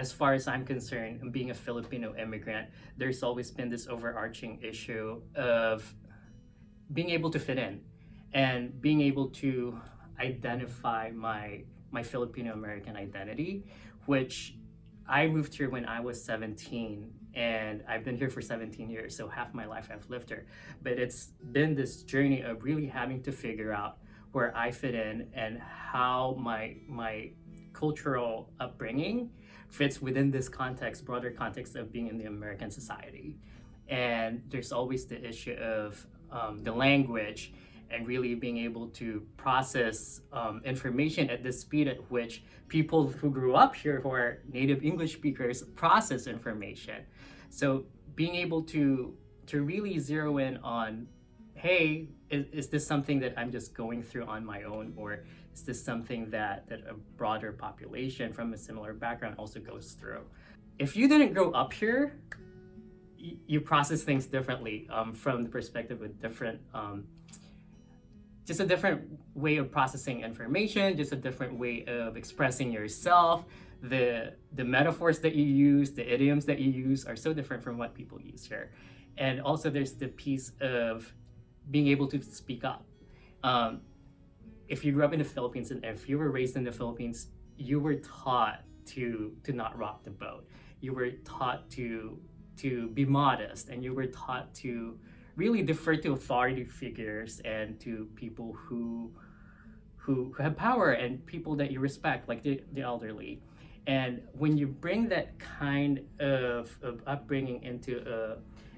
as far as I'm concerned, being a Filipino immigrant, there's always been this overarching issue of being able to fit in and being able to identify my Filipino American identity, which I moved here when I was 17 and I've been here for 17 years, so half my life I've lived here. But it's been this journey of really having to figure out where I fit in and how my cultural upbringing fits within this context, broader context of being in the American society. And there's always the issue of the language and really being able to process information at the speed at which people who grew up here who are native English speakers process information. So being able to really zero in on, hey, is this something that I'm just going through on my own, or is this something that a broader population from a similar background also goes through? If you didn't grow up here, you process things differently from the perspective of different just a different way of processing information, just a different way of expressing yourself. The metaphors that you use, the idioms that you use are so different from what people use here. And also there's the piece of being able to speak up. If you grew up in the Philippines and if you were raised in the Philippines, you were taught to not rock the boat. You were taught to be modest, and you were taught to really defer to authority figures and to people who have power and people that you respect, like the elderly. And when you bring that kind of upbringing into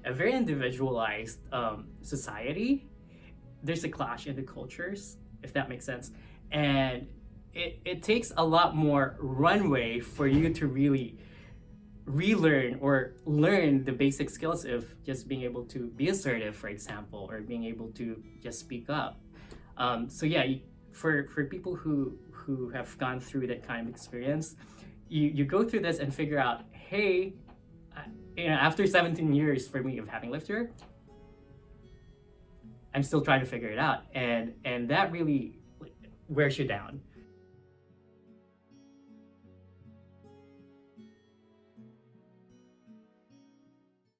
a very individualized society, there's a clash in the cultures, if that makes sense. And it takes a lot more runway for you to really relearn or learn the basic skills of just being able to be assertive, for example, or being able to just speak up. So yeah, for people who have gone through that kind of experience, you go through this and figure out, hey, after 17 years for me of having lived here, I'm still trying to figure it out, and that really wears you down.